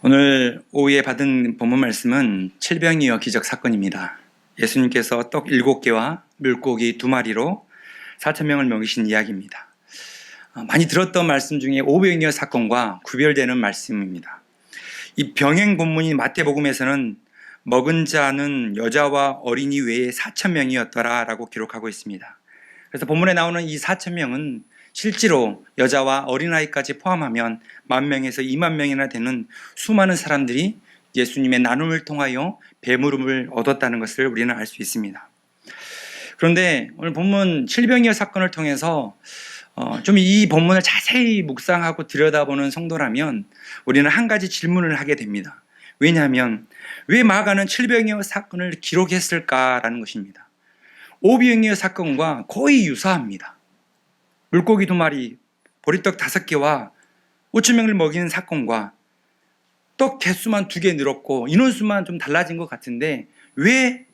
오늘 오후에 받은 본문 말씀은 칠병이어 기적 사건입니다. 예수님께서 떡 7개와 물고기 2마리로 4,000명을 먹이신 이야기입니다. 많이 들었던 말씀 중에 오병이어 사건과 구별되는 말씀입니다. 이 병행 본문인 마태복음에서는 먹은 자는 여자와 어린이 외에 4,000명이었더라 라고 기록하고 있습니다. 그래서 본문에 나오는 이 4,000명은 실제로 여자와 어린아이까지 포함하면 10,000명에서 20,000명이나 되는 수많은 사람들이 예수님의 나눔을 통하여 배부름을 얻었다는 것을 우리는 알 수 있습니다. 그런데 오늘 본문 칠병이어 사건을 통해서 좀 이 본문을 자세히 묵상하고 들여다보는 성도라면 우리는 한 가지 질문을 하게 됩니다. 왜냐하면 왜 마가는 칠병이어 사건을 기록했을까라는 것입니다. 오병이어 사건과 거의 유사합니다. 물고기 2마리, 보리떡 5개와 5,000명을 먹이는 사건과 떡 개수만 2개 늘었고 인원수만 좀 달라진 것 같은데 왜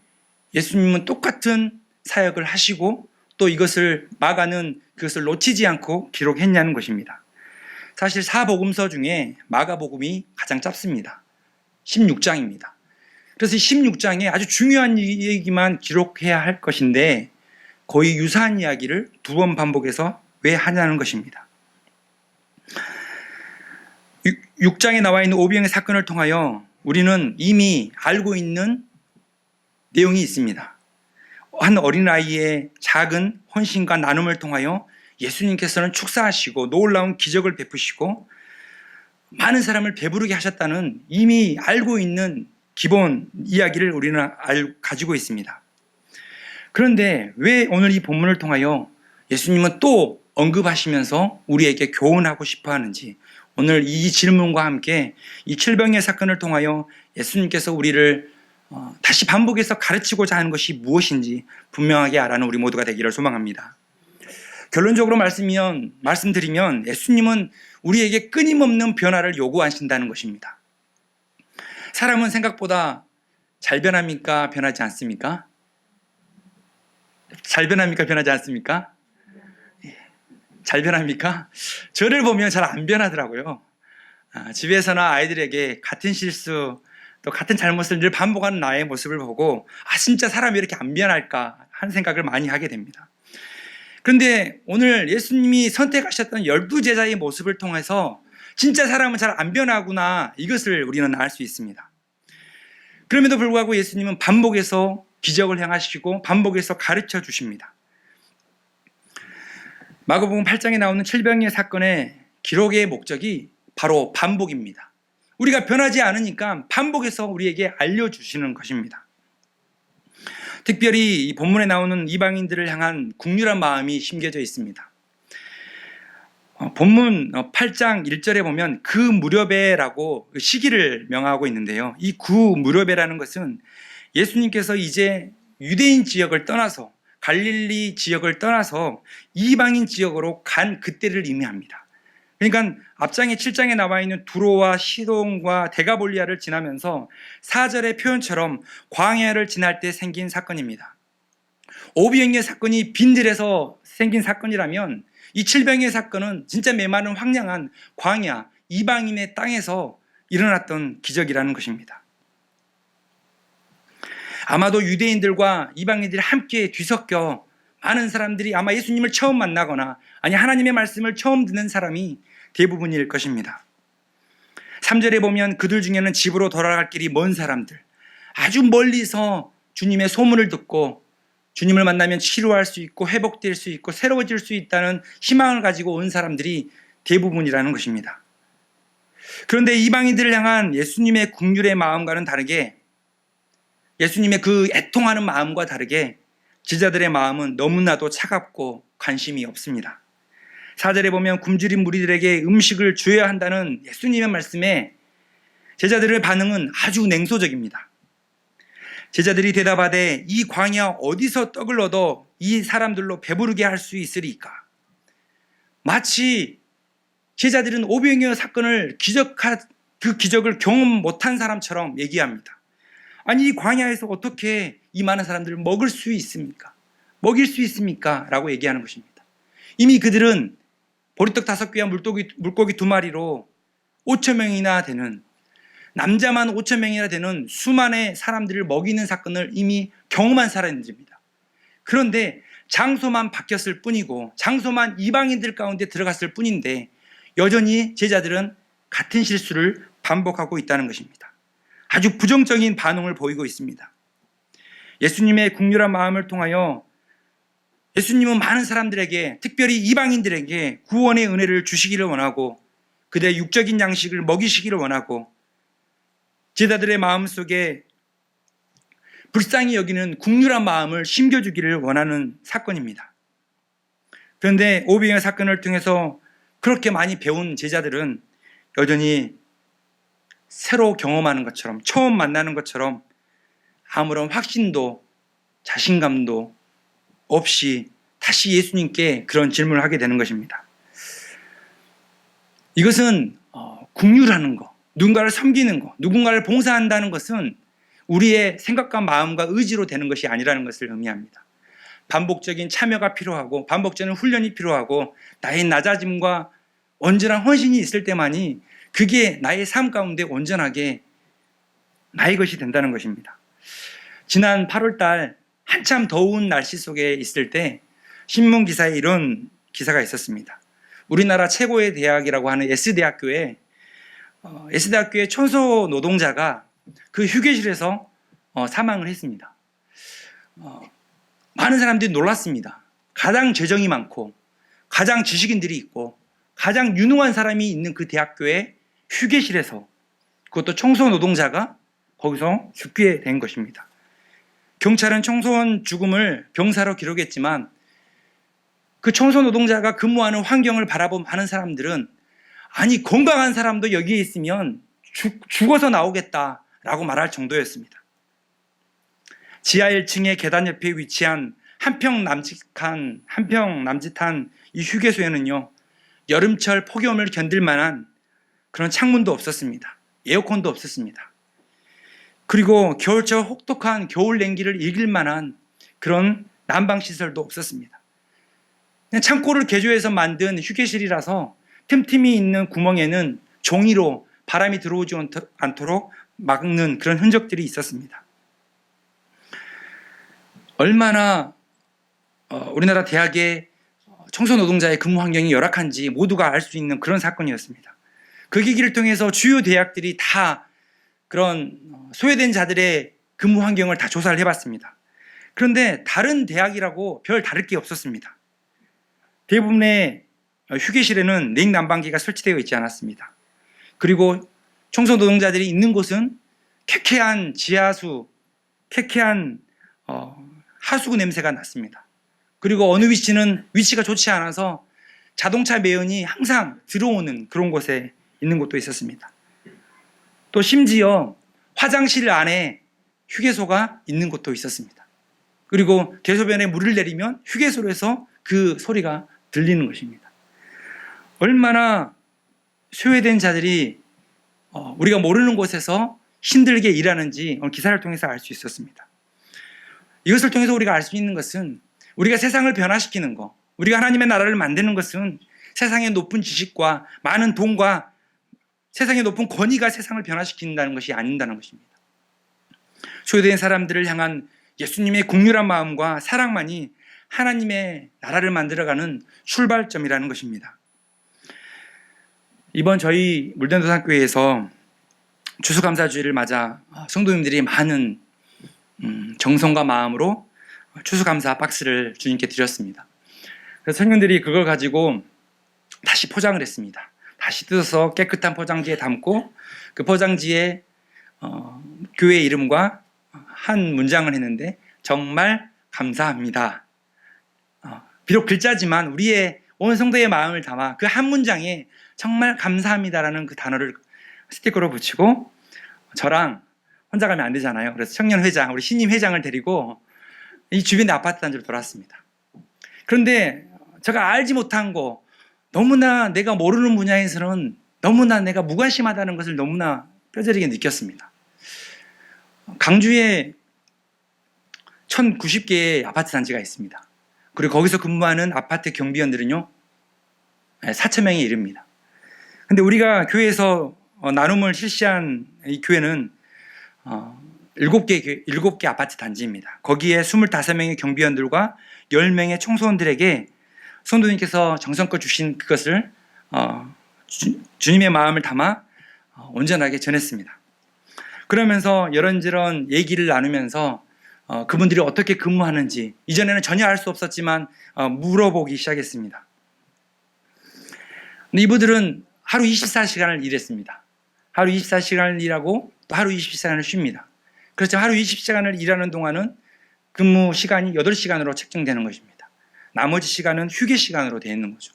예수님은 똑같은 사역을 하시고 또 이것을 마가는 그것을 놓치지 않고 기록했냐는 것입니다. 사실 사복음서 중에 마가복음이 가장 짧습니다. 16장입니다. 그래서 16장에 아주 중요한 얘기만 기록해야 할 것인데 거의 유사한 이야기를 2번 반복해서 왜 하냐는 것입니다. 6장에 나와 있는 오병의 사건을 통하여 우리는 이미 알고 있는 내용이 있습니다. 한 어린아이의 작은 헌신과 나눔을 통하여 예수님께서는 축사하시고 놀라운 기적을 베푸시고 많은 사람을 배부르게 하셨다는 이미 알고 있는 기본 이야기를 우리는 가지고 있습니다. 그런데 왜 오늘 이 본문을 통하여 예수님은 또 언급하시면서 우리에게 교훈하고 싶어 하는지 오늘 이 질문과 함께 이 칠병의 사건을 통하여 예수님께서 우리를 다시 반복해서 가르치고자 하는 것이 무엇인지 분명하게 알아는 우리 모두가 되기를 소망합니다. 결론적으로 말씀드리면 예수님은 우리에게 끊임없는 변화를 요구하신다는 것입니다. 사람은 생각보다 잘 변합니까? 변하지 않습니까? 잘 변합니까? 변하지 않습니까? 잘 변합니까? 저를 보면 잘 안 변하더라고요. 집에서나 아이들에게 같은 실수 또 같은 잘못을 늘 반복하는 나의 모습을 보고 진짜 사람이 이렇게 안 변할까 하는 생각을 많이 하게 됩니다. 그런데 오늘 예수님이 선택하셨던 12제자의 모습을 통해서 진짜 사람은 잘 안 변하구나 이것을 우리는 알 수 있습니다. 그럼에도 불구하고 예수님은 반복해서 기적을 행하시고 반복해서 가르쳐 주십니다. 마가복음 8장에 나오는 칠병이어 사건의 기록의 목적이 바로 반복입니다. 우리가 변하지 않으니까 반복해서 우리에게 알려주시는 것입니다. 특별히 이 본문에 나오는 이방인들을 향한 국률한 마음이 심겨져 있습니다. 본문 8장 1절에 보면 그 무렵에라고 시기를 명하고 있는데요. 이 구 무렵에라는 것은 예수님께서 이제 유대인 지역을 떠나서 갈릴리 지역을 떠나서 이방인 지역으로 간 그때를 의미합니다. 그러니까 앞장에 7장에 나와 있는 두로와 시돈과 데가볼리아를 지나면서 4절의 표현처럼 광야를 지날 때 생긴 사건입니다. 오병이어 사건이 빈들에서 생긴 사건이라면 이 칠병이어 사건은 진짜 메마른 황량한 광야 이방인의 땅에서 일어났던 기적이라는 것입니다. 아마도 유대인들과 이방인들이 함께 뒤섞여 많은 사람들이 아마 예수님을 처음 만나거나 아니 하나님의 말씀을 처음 듣는 사람이 대부분일 것입니다. 3절에 보면 그들 중에는 집으로 돌아갈 길이 먼 사람들, 아주 멀리서 주님의 소문을 듣고 주님을 만나면 치료할 수 있고 회복될 수 있고 새로워질 수 있다는 희망을 가지고 온 사람들이 대부분이라는 것입니다. 그런데 이방인들을 향한 예수님의 긍휼의 마음과는 다르게 예수님의 그 애통하는 마음과 다르게 제자들의 마음은 너무나도 차갑고 관심이 없습니다. 4절에 보면 굶주린 무리들에게 음식을 줘야 한다는 예수님의 말씀에 제자들의 반응은 아주 냉소적입니다. 제자들이 대답하되 이 광야 어디서 떡을 얻어 이 사람들로 배부르게 할 수 있으리까? 마치 제자들은 오병이어 사건을 그 기적을 경험 못한 사람처럼 얘기합니다. 아니 이 광야에서 어떻게 이 많은 사람들을 먹일 수 있습니까? 라고 얘기하는 것입니다. 이미 그들은 보리떡 5개와 물고기 2마리로 5,000명이나 되는 남자만 5천 명이나 되는 수만의 사람들을 먹이는 사건을 이미 경험한 사람들입니다. 그런데 장소만 바뀌었을 뿐이고 장소만 이방인들 가운데 들어갔을 뿐인데 여전히 제자들은 같은 실수를 반복하고 있다는 것입니다. 아주 부정적인 반응을 보이고 있습니다. 예수님의 국률한 마음을 통하여 예수님은 많은 사람들에게, 특별히 이방인들에게 구원의 은혜를 주시기를 원하고 그들의 육적인 양식을 먹이시기를 원하고 제자들의 마음속에 불쌍히 여기는 국률한 마음을 심겨주기를 원하는 사건입니다. 그런데 오병이어 사건을 통해서 그렇게 많이 배운 제자들은 여전히 새로 경험하는 것처럼, 처음 만나는 것처럼 아무런 확신도 자신감도 없이 다시 예수님께 그런 질문을 하게 되는 것입니다. 이것은 국률하는 것, 누군가를 섬기는 것, 누군가를 봉사한다는 것은 우리의 생각과 마음과 의지로 되는 것이 아니라는 것을 의미합니다. 반복적인 참여가 필요하고 반복적인 훈련이 필요하고 나의 낮아짐과 온전한 헌신이 있을 때만이 그게 나의 삶 가운데 온전하게 나의 것이 된다는 것입니다. 지난 8월 달 한참 더운 날씨 속에 있을 때 신문 기사에 이런 기사가 있었습니다. 우리나라 최고의 대학이라고 하는 S대학교의 청소 노동자가 그 휴게실에서 사망을 했습니다. 많은 사람들이 놀랐습니다. 가장 재정이 많고 가장 지식인들이 있고 가장 유능한 사람이 있는 그 대학교의 휴게실에서, 그것도 청소 노동자가 거기서 죽게 된 것입니다. 경찰은 청소원 죽음을 병사로 기록했지만 그 청소 노동자가 근무하는 환경을 바라본 많은 사람들은 아니 건강한 사람도 여기에 있으면 죽어서 나오겠다라고 말할 정도였습니다. 지하 1층의 계단 옆에 위치한 한평 남짓한 이 휴게소에는요, 여름철 폭염을 견딜 만한 그런 창문도 없었습니다. 에어컨도 없었습니다. 그리고 겨울철 혹독한 겨울 냉기를 이길 만한 그런 난방시설도 없었습니다. 그냥 창고를 개조해서 만든 휴게실이라서 틈틈이 있는 구멍에는 종이로 바람이 들어오지 않도록 막는 그런 흔적들이 있었습니다. 얼마나 우리나라 대학의 청소 노동자의 근무 환경이 열악한지 모두가 알 수 있는 그런 사건이었습니다. 그 계기를 통해서 주요 대학들이 다 그런 소외된 자들의 근무 환경을 다 조사를 해봤습니다. 그런데 다른 대학이라고 별 다를 게 없었습니다. 대부분의 휴게실에는 냉난방기가 설치되어 있지 않았습니다. 그리고 청소 노동자들이 있는 곳은 쾌쾌한 지하수, 쾌쾌한 하수구 냄새가 났습니다. 그리고 어느 위치는 위치가 좋지 않아서 자동차 매연이 항상 들어오는 그런 곳에 있는 곳도 있었습니다. 또 심지어 화장실 안에 휴게소가 있는 곳도 있었습니다. 그리고 대소변에 물을 내리면 휴게소에서 그 소리가 들리는 것입니다. 얼마나 소외된 자들이 우리가 모르는 곳에서 힘들게 일하는지 오늘 기사를 통해서 알 수 있었습니다. 이것을 통해서 우리가 알 수 있는 것은 우리가 세상을 변화시키는 것, 우리가 하나님의 나라를 만드는 것은 세상의 높은 지식과 많은 돈과 세상의 높은 권위가 세상을 변화시킨다는 것이 아닌다는 것입니다. 소외된 사람들을 향한 예수님의 국률한 마음과 사랑만이 하나님의 나라를 만들어가는 출발점이라는 것입니다. 이번 저희 물den도산교회에서 추수감사주일을 맞아 성도님들이 많은 정성과 마음으로 추수감사 박스를 주님께 드렸습니다. 그래서 청년들이 그걸 가지고 다시 포장을 했습니다. 다시 뜯어서 깨끗한 포장지에 담고 그 포장지에 교회 이름과 한 문장을 했는데 정말 감사합니다. 비록 글자지만 우리의 온 성도의 마음을 담아 그 한 문장에 정말 감사합니다라는 그 단어를 스티커로 붙이고 저랑 혼자 가면 안 되잖아요. 그래서 청년회장, 우리 신임 회장을 데리고 이 주변의 아파트 단지로 돌았습니다. 그런데 제가 알지 못한 거, 너무나 내가 모르는 분야에서는 너무나 내가 무관심하다는 것을 너무나 뼈저리게 느꼈습니다. 강주에 1090개의 아파트 단지가 있습니다. 그리고 거기서 근무하는 아파트 경비원들은요 4,000명에 이릅니다. 근데 우리가 교회에서 나눔을 실시한 이 교회는 7개 아파트 단지입니다. 거기에 25명의 경비원들과 10명의 청소원들에게 성도님께서 정성껏 주신 그것을 주님의 마음을 담아 온전하게 전했습니다. 그러면서 이런저런 얘기를 나누면서 그분들이 어떻게 근무하는지 이전에는 전혀 알 수 없었지만 물어보기 시작했습니다. 근데 이분들은 하루 24시간을 일했습니다. 하루 24시간을 일하고 또 하루 24시간을 쉽니다. 그렇죠. 하루 20시간을 일하는 동안은 근무 시간이 8시간으로 책정되는 것입니다. 나머지 시간은 휴게 시간으로 되어 있는 거죠.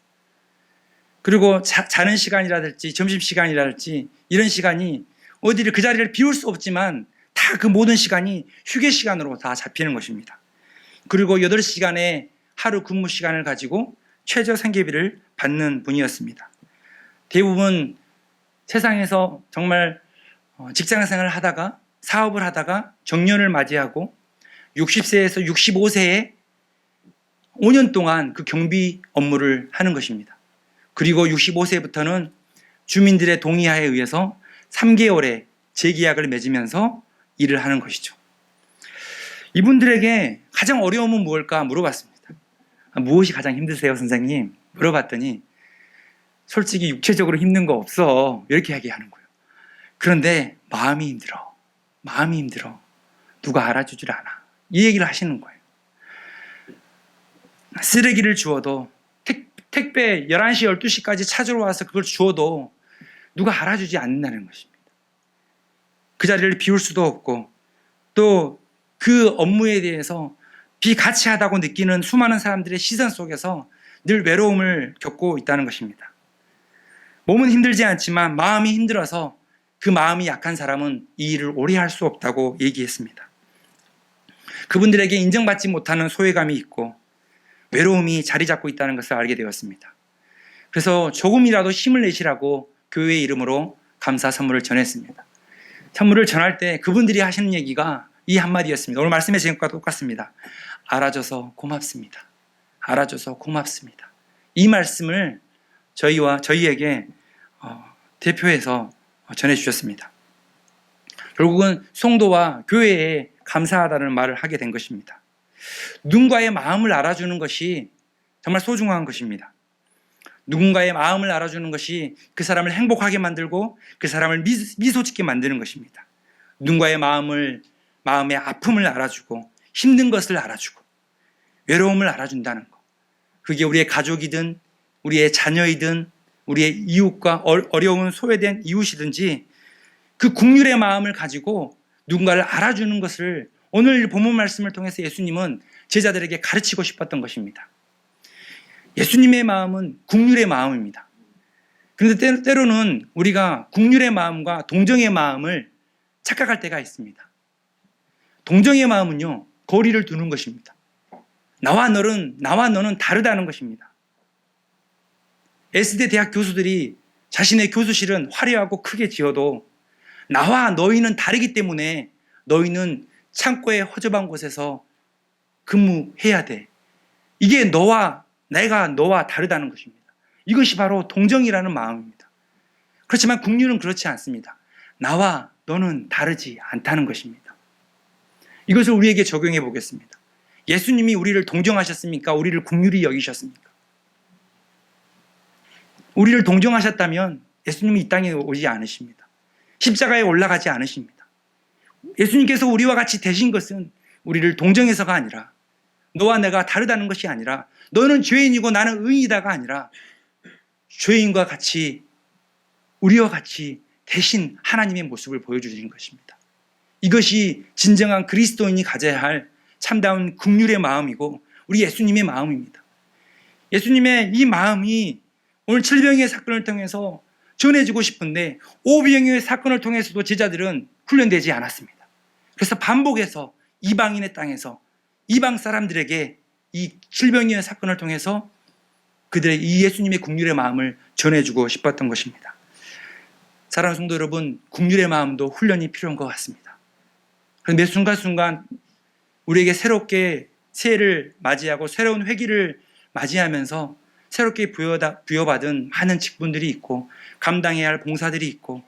그리고 자는 시간이라든지 점심시간이라든지 이런 시간이 어디를 그 자리를 비울 수 없지만 다 그 모든 시간이 휴게 시간으로 다 잡히는 것입니다. 그리고 8시간의 하루 근무 시간을 가지고 최저 생계비를 받는 분이었습니다. 대부분 세상에서 정말 직장 생활을 하다가 사업을 하다가 정년을 맞이하고 60세에서 65세에 5년 동안 그 경비 업무를 하는 것입니다. 그리고 65세부터는 주민들의 동의하에 의해서 3개월의 재계약을 맺으면서 일을 하는 것이죠. 이분들에게 가장 어려움은 무엇일까 물어봤습니다. 무엇이 가장 힘드세요, 선생님? 물어봤더니 솔직히 육체적으로 힘든 거 없어. 이렇게 얘기하는 거예요. 그런데 마음이 힘들어. 마음이 힘들어. 누가 알아주질 않아. 이 얘기를 하시는 거예요. 쓰레기를 주워도 택배 11시, 12시까지 찾으러 와서 그걸 주워도 누가 알아주지 않는다는 것입니다. 그 자리를 비울 수도 없고 또 그 업무에 대해서 비가치하다고 느끼는 수많은 사람들의 시선 속에서 늘 외로움을 겪고 있다는 것입니다. 몸은 힘들지 않지만 마음이 힘들어서 그 마음이 약한 사람은 이 일을 오래 할 수 없다고 얘기했습니다. 그분들에게 인정받지 못하는 소외감이 있고 외로움이 자리 잡고 있다는 것을 알게 되었습니다. 그래서 조금이라도 힘을 내시라고 교회의 이름으로 감사 선물을 전했습니다. 선물을 전할 때 그분들이 하시는 얘기가 이 한마디였습니다. 오늘 말씀의 제목과 똑같습니다. 알아줘서 고맙습니다. 알아줘서 고맙습니다. 이 말씀을 저희에게 대표해서 전해주셨습니다. 결국은 성도와 교회에 감사하다는 말을 하게 된 것입니다. 누군가의 마음을 알아주는 것이 정말 소중한 것입니다. 누군가의 마음을 알아주는 것이 그 사람을 행복하게 만들고 그 사람을 미소 짓게 만드는 것입니다. 누군가의 마음의 아픔을 알아주고 힘든 것을 알아주고 외로움을 알아준다는 것. 그게 우리의 가족이든 우리의 자녀이든 우리의 이웃과 어려운 소외된 이웃이든지 그 국률의 마음을 가지고 누군가를 알아주는 것을 오늘 본문 말씀을 통해서 예수님은 제자들에게 가르치고 싶었던 것입니다. 예수님의 마음은 국률의 마음입니다. 그런데 때로는 우리가 국률의 마음과 동정의 마음을 착각할 때가 있습니다. 동정의 마음은요, 거리를 두는 것입니다. 나와 너는 다르다는 것입니다. S대 대학 교수들이 자신의 교수실은 화려하고 크게 지어도 나와 너희는 다르기 때문에 너희는 창고의 허접한 곳에서 근무해야 돼. 이게 내가 너와 다르다는 것입니다. 이것이 바로 동정이라는 마음입니다. 그렇지만 국률은 그렇지 않습니다. 나와 너는 다르지 않다는 것입니다. 이것을 우리에게 적용해 보겠습니다. 예수님이 우리를 동정하셨습니까? 우리를 국률이 여기셨습니까? 우리를 동정하셨다면 예수님이 이 땅에 오지 않으십니다. 십자가에 올라가지 않으십니다. 예수님께서 우리와 같이 되신 것은 우리를 동정해서가 아니라 너와 내가 다르다는 것이 아니라 너는 죄인이고 나는 의인이다가 아니라 죄인과 같이 우리와 같이 대신 하나님의 모습을 보여주신 것입니다. 이것이 진정한 그리스도인이 가져야 할 참다운 국률의 마음이고 우리 예수님의 마음입니다. 예수님의 이 마음이 오늘 칠병의 사건을 통해서 전해지고 싶은데 오병이어의 사건을 통해서도 제자들은 훈련되지 않았습니다. 그래서 반복해서 이방인의 땅에서 이방 사람들에게 이 칠병이어의 사건을 통해서 그들의 이 예수님의 국률의 마음을 전해주고 싶었던 것입니다. 사랑하는 성도 여러분, 국률의 마음도 훈련이 필요한 것 같습니다. 매 순간순간 우리에게 새롭게 새해를 맞이하고 새로운 회기를 맞이하면서 새롭게 부여받은 많은 직분들이 있고 감당해야 할 봉사들이 있고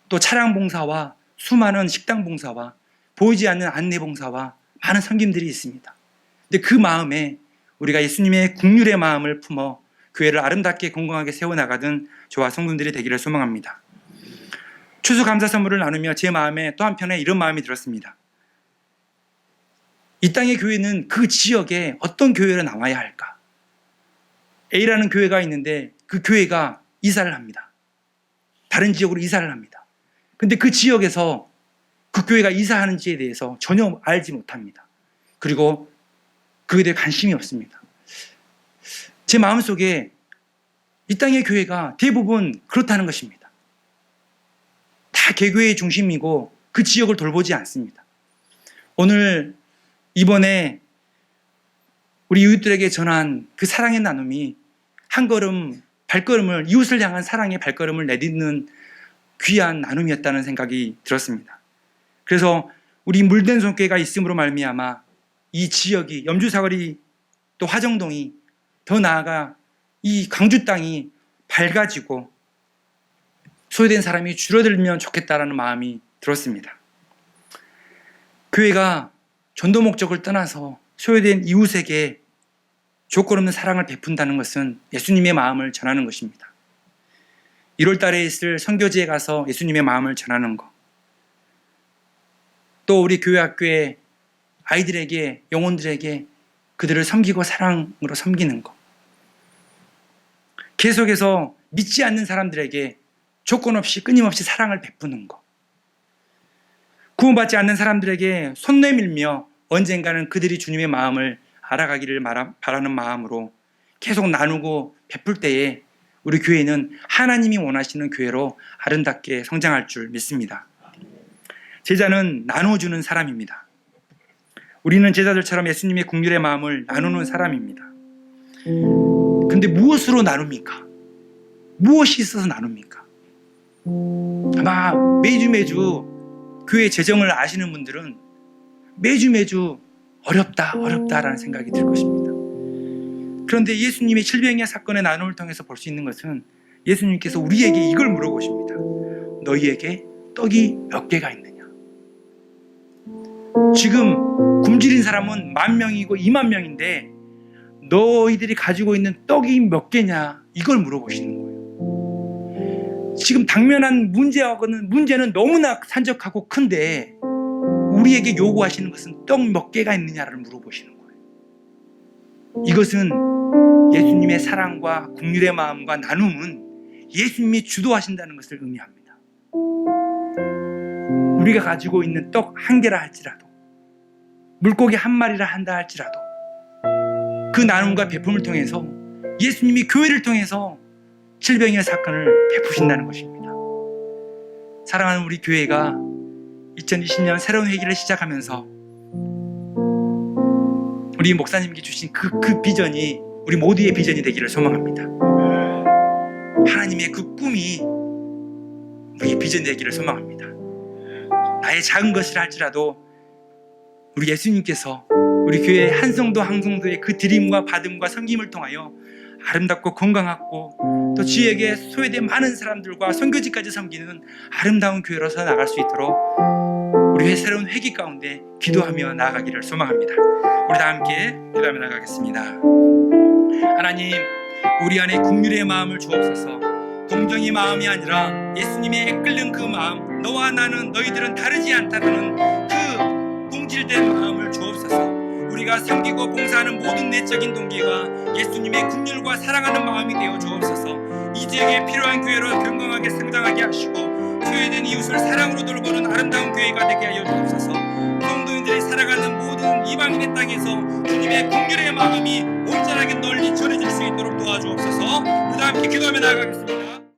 또 차량 봉사와 수많은 식당 봉사와 보이지 않는 안내 봉사와 많은 섬김들이 있습니다. 근데 그 마음에 우리가 예수님의 국률의 마음을 품어 교회를 아름답게 건강하게 세워나가던 저와 성도들이 되기를 소망합니다. 추수감사 선물을 나누며 제 마음에 또 한편에 이런 마음이 들었습니다. 이 땅의 교회는 그 지역에 어떤 교회로 나와야 할까? A라는 교회가 있는데 그 교회가 이사를 합니다. 다른 지역으로 이사를 합니다. 근데 그 지역에서 그 교회가 이사하는지에 대해서 전혀 알지 못합니다. 그리고 그에 대해 관심이 없습니다. 제 마음속에 이 땅의 교회가 대부분 그렇다는 것입니다. 다 개교의 중심이고 그 지역을 돌보지 않습니다. 오늘 이번에 우리 이웃들에게 전한 그 사랑의 나눔이 한 걸음 발걸음을, 이웃을 향한 사랑의 발걸음을 내딛는 귀한 나눔이었다는 생각이 들었습니다. 그래서 우리 물된 손교회가 있음으로 말미암아 이 지역이, 염주사거리 또 화정동이, 더 나아가 이 광주 땅이 밝아지고 소외된 사람이 줄어들면 좋겠다라는 마음이 들었습니다. 교회가 전도 목적을 떠나서 소외된 이웃에게 조건 없는 사랑을 베푼다는 것은 예수님의 마음을 전하는 것입니다. 1월 달에 있을 선교지에 가서 예수님의 마음을 전하는 것, 또 우리 교회 학교의 아이들에게, 영혼들에게 그들을 섬기고 사랑으로 섬기는 것, 계속해서 믿지 않는 사람들에게 조건 없이 끊임없이 사랑을 베푸는 것, 구원받지 않는 사람들에게 손 내밀며 언젠가는 그들이 주님의 마음을 알아가기를 바라는 마음으로 계속 나누고 베풀 때에 우리 교회는 하나님이 원하시는 교회로 아름답게 성장할 줄 믿습니다. 제자는 나눠주는 사람입니다. 우리는 제자들처럼 예수님의 국률의 마음을 나누는 사람입니다. 근데 무엇으로 나눕니까? 무엇이 있어서 나눕니까? 아마 매주 교회 재정을 아시는 분들은 매주 어렵다라는 생각이 들 것입니다. 그런데 예수님의 질병의 사건의 나눔을 통해서 볼 수 있는 것은 예수님께서 우리에게 이걸 물어보십니다. 너희에게 떡이 몇 개가 있느냐? 지금 굶주린 사람은 10,000명이고 20,000명인데 너희들이 가지고 있는 떡이 몇 개냐? 이걸 물어보시는 거예요. 지금 당면한 문제는 너무나 산적하고 큰데 우리에게 요구하시는 것은 떡 몇 개가 있느냐를 물어보시는 거예요. 이것은 예수님의 사랑과 긍휼의 마음과 나눔은 예수님이 주도하신다는 것을 의미합니다. 우리가 가지고 있는 떡 1개라 할지라도, 물고기 1마리라 한다 할지라도 그 나눔과 베품을 통해서 예수님이 교회를 통해서 질병의 사건을 베푸신다는 것입니다. 사랑하는 우리 교회가 2020년 새로운 회기를 시작하면서 우리 목사님께 주신 그 비전이 우리 모두의 비전이 되기를 소망합니다. 하나님의 그 꿈이 우리의 비전이 되기를 소망합니다. 나의 작은 것이라 할지라도 우리 예수님께서 우리 교회 한성도의 그 드림과 받음과 섬김을 통하여 아름답고 건강하고 또 주위에게 소외된 많은 사람들과 선교지까지 섬기는 아름다운 교회로서 나갈 수 있도록 우리의 새로운 회기 가운데 기도하며 나아가기를 소망합니다. 우리 다 함께 기도하며 나가겠습니다. 하나님, 우리 안에 긍휼의 마음을 주옵소서. 동정의 마음이 아니라 예수님의 끓는 그 마음, 너와 나는 너희들은 다르지 않다는 그 동질된 마음을 주옵소서. 우리가 섬기고 봉사하는 모든 내적인 동기가 예수님의 긍휼과 사랑하는 마음이 되어 주옵소서. 이 지역에 필요한 교회로 건강하게 성장하게 하시고 소외된 이웃을 사랑으로 돌보는 아름다운 교회가 되게 하여 주옵소서. 성도인들이 살아가는 모든 이방인의 땅에서 주님의 긍휼의 마음이 온전하게 널리 전해질 수 있도록 도와주옵소서. 우리 다 함께 기도하며 나아가겠습니다.